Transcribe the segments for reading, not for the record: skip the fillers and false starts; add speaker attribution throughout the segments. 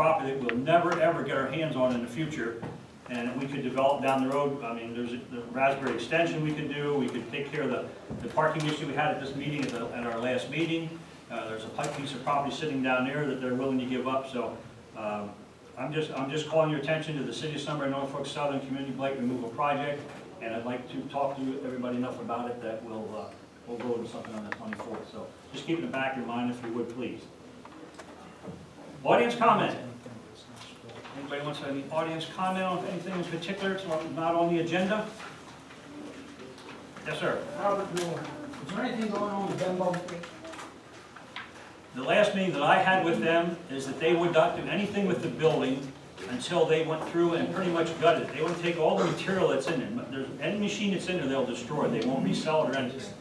Speaker 1: property that we'll never, ever get our hands on in the future, and we could develop down the road. I mean, there's the Raspberry extension we could do, we could take care of the parking issue we had at this meeting, at our last meeting. There's a piece of property sitting down there that they're willing to give up, so I'm just calling your attention to the City of Sunbury, Norfolk Southern Community Blight Removal Project, and I'd like to talk to everybody enough about it that we'll go to something on the 24th. So just keep it in the back of your mind if you would, please. Audience comment. Anybody wants any audience comment on anything in particular? It's not on the agenda? Yes, sir.
Speaker 2: Robert Miller. Is there anything going on with Bembo?
Speaker 1: The last meeting that I had with them is that they would not do anything with the building until they went through and pretty much gutted it. They would take all the material that's in there. There's any machine that's in there, they'll destroy it. They won't resell it or anything.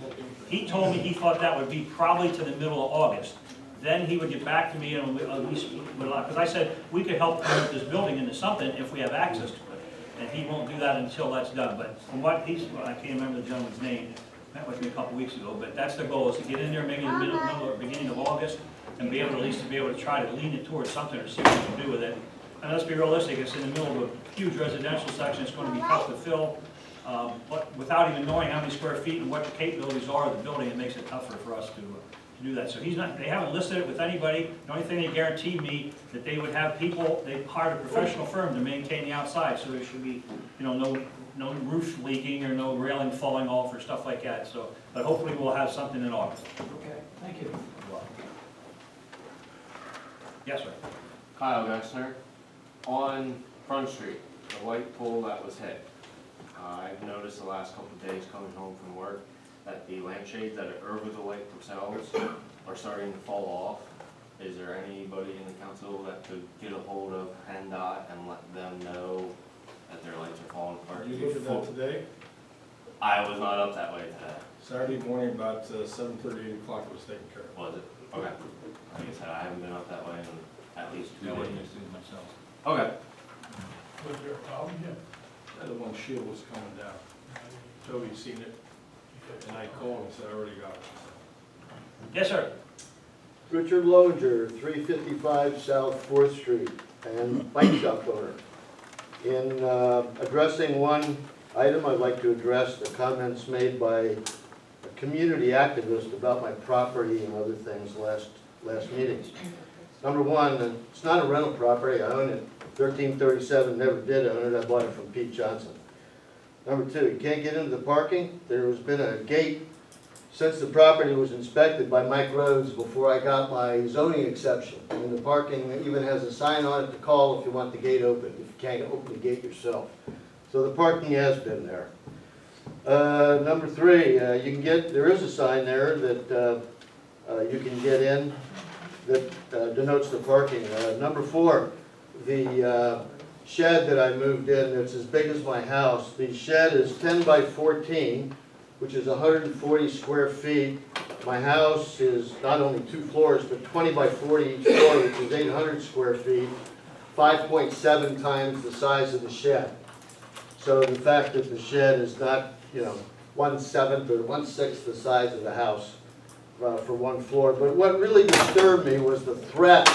Speaker 1: He told me he thought that would be probably to the middle of August. Then he would get back to me and because I said we could help convert this building into something if we have access to it. And he won't do that until that's done. But from what I can't remember the gentleman's name, met with me a couple weeks ago, but that's the goal, is to get in there maybe in the middle or beginning of August and be able to at least try to lean it towards something or see what we can do with it. And let's be realistic, it's in the middle of a huge residential section, it's going to be tough to fill. But without even knowing how many square feet and what the capabilities are of the building, it makes it tougher for us to do that. So they haven't listed it with anybody. The only thing they guaranteed me that they would have people, they hired a professional firm to maintain the outside, so there should be, no roof leaking or no railing falling off or stuff like that. So, but hopefully we'll have something in August.
Speaker 2: Okay, thank you.
Speaker 1: Yes, sir.
Speaker 3: Kyle Gessner. On Front Street, the white pole that was hit. I've noticed the last couple of days coming home from work that the lampshades that are over the light themselves are starting to fall off. Is there anybody in the council that could get a hold of PennDOT and let them know that their lights are falling apart?
Speaker 4: Did you look at that today?
Speaker 3: I was not up that way today.
Speaker 4: Saturday morning, about 7:30, 8 o'clock, it was taken care of.
Speaker 3: Was it? Okay. Like I said, I haven't been up that way in at least 2
Speaker 1: No, I
Speaker 3: days.
Speaker 1: didn't see it myself.
Speaker 3: Okay.
Speaker 2: Was there a problem?
Speaker 4: The one shield was coming down. Toby's seen it, and I called and said, I already got it.
Speaker 1: Yes, sir.
Speaker 5: Richard Lozier, 355 South 4th Street, and bike shop owner. In addressing one item, I'd like to address the comments made by a community activist about my property and other things last meeting. Number one, it's not a rental property, I own it. 1337, never did own it, I bought it from Pete Johnson. Number two, you can't get into the parking. There has been a gate since the property was inspected by Mike Rhodes before I got my zoning exception. And the parking even has a sign on it to call if you want the gate open, if you can't open the gate yourself. So the parking has been there. Number three, there is a sign there that you can get in that denotes the parking. Number four, the shed that I moved in, that's as big as my house. The shed is 10 by 14, which is 140 square feet. My house is not only 2 floors, but 20 by 40 each floor, which is 800 square feet, 5.7 times the size of the shed. So the fact that the shed is not, 1/7 or 1/6 the size of the house for one floor. But what really disturbed me was the threat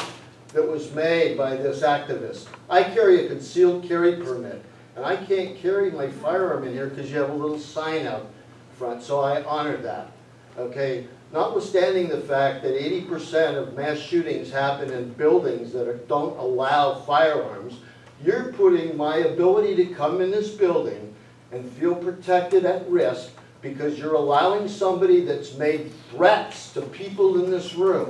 Speaker 5: that was made by this activist. I carry a concealed carry permit, and I can't carry my firearm in here because you have a little sign out front, so I honored that. Okay, notwithstanding the fact that 80% of mass shootings happen in buildings that don't allow firearms, you're putting my ability to come in this building and feel protected at risk because you're allowing somebody that's made threats to people in this room,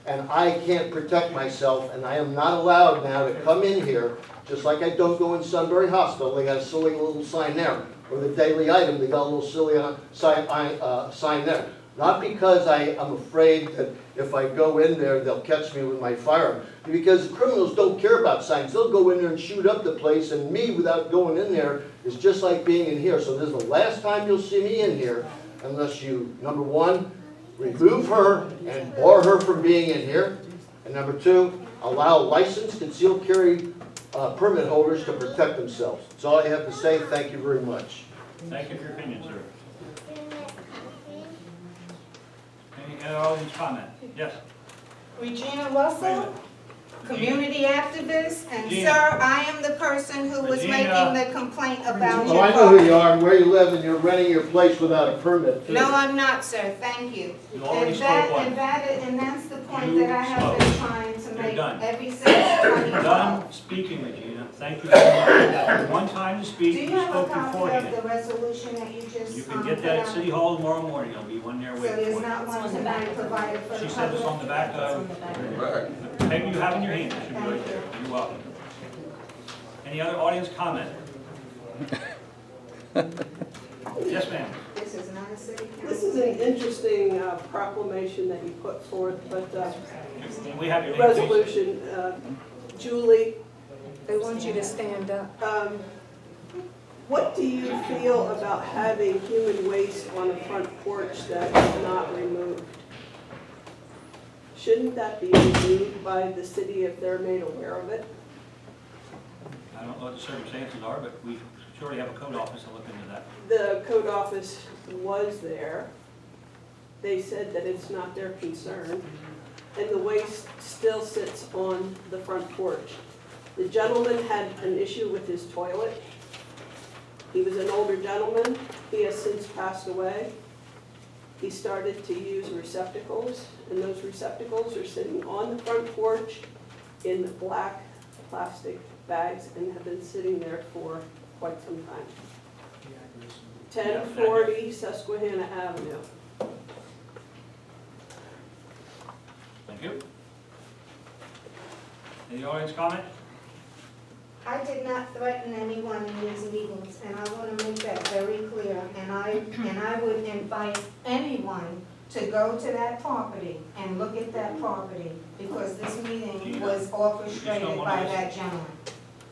Speaker 5: and I can't protect myself, and I am not allowed now to come in here, just like I don't go in Sunbury Hospital. They got a silly little sign there. Or the Daily Item, they got a little silly sign there. Not because I'm afraid that if I go in there, they'll catch me with my firearm. Because the criminals don't care about signs. They'll go in there and shoot up the place, and me, without going in there, is just like being in here. So this is the last time you'll see me in here, unless you, number one, remove her and bar her from being in here. And number two, allow licensed concealed carry permit holders to protect themselves. That's all I have to say. Thank you very much.
Speaker 1: Thank you for your opinion, sir. Any audience comment? Yes.
Speaker 6: Regina
Speaker 1: Wait a
Speaker 6: Russell,
Speaker 1: minute.
Speaker 6: community activist, and
Speaker 1: Gina.
Speaker 6: sir, I am the person who was
Speaker 1: Gina.
Speaker 6: making the complaint about
Speaker 5: Oh,
Speaker 6: your
Speaker 5: I know who
Speaker 6: parking.
Speaker 5: you are and where you live, and you're renting your place without a permit, too.
Speaker 6: No, I'm not, sir, thank you.
Speaker 1: You already
Speaker 6: And
Speaker 1: spoke
Speaker 6: that,
Speaker 1: once.
Speaker 6: and that's the point
Speaker 1: You
Speaker 6: that I have been trying to
Speaker 1: You're
Speaker 6: make
Speaker 1: done.
Speaker 6: ever since 2012.
Speaker 1: Done speaking, Regina. Thank you very much. One time to
Speaker 6: Do
Speaker 1: speak,
Speaker 6: you
Speaker 1: you
Speaker 6: have a
Speaker 1: spoke
Speaker 6: copy of
Speaker 1: beforehand.
Speaker 6: the resolution that you just,
Speaker 1: You can get that at
Speaker 6: put
Speaker 1: City
Speaker 6: out?
Speaker 1: Hall tomorrow morning, there'll be one there
Speaker 6: So
Speaker 1: waiting
Speaker 6: there's
Speaker 1: for you.
Speaker 6: not one tonight provided for the
Speaker 1: She said it's on
Speaker 6: public?
Speaker 1: the back of, maybe you have in your hand, it should be right there. You're welcome. Any other audience comment? Yes, ma'am.
Speaker 6: This is not a city council.
Speaker 7: This is an interesting proclamation that you put forth, but
Speaker 1: We have your name, please.
Speaker 7: resolution, Julie,
Speaker 6: They want you to stand up.
Speaker 7: what do you feel about having human waste on a front porch that is not removed? Shouldn't that be removed by the city if they're made aware of it?
Speaker 1: I don't know what the circumstances are, but we surely have a code office to look into that.
Speaker 7: The code office was there. They said that it's not their concern, and the waste still sits on the front porch. The gentleman had an issue with his toilet. He was an older gentleman. He has since passed away. He started to use receptacles, and those receptacles are sitting on the front porch in the black plastic bags and have been sitting there for quite some time. 1040 Susquehanna Avenue.
Speaker 1: Thank you. Any audience comment?
Speaker 6: I did not threaten anyone in these meetings, and I want to make that very clear. And I would invite anyone to go to that property and look at that property, because this meeting was orchestrated by that gentleman.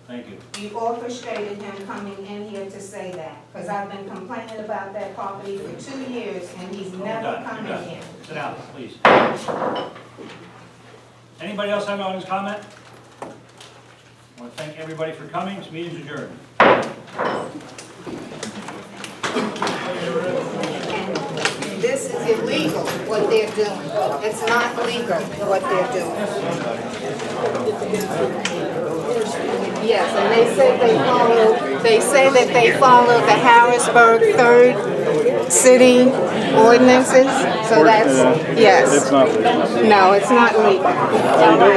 Speaker 1: Thank you.
Speaker 6: You orchestrated him coming in here to say that, because I've been complaining about that property for 2 years, and he's
Speaker 1: You're
Speaker 6: never
Speaker 1: done.
Speaker 6: come
Speaker 1: You're
Speaker 6: in
Speaker 1: done.
Speaker 6: here.
Speaker 1: Sit down, please. Anybody else have an audience comment? I want to thank everybody for coming. This meeting's adjourned.
Speaker 6: And this is illegal, what they're doing. It's not legal, what they're doing. Yes, and they say that they follow the Harrisburg 3rd City ordinances, so that's, yes.
Speaker 8: It's not legal.
Speaker 6: No, it's not legal. All right.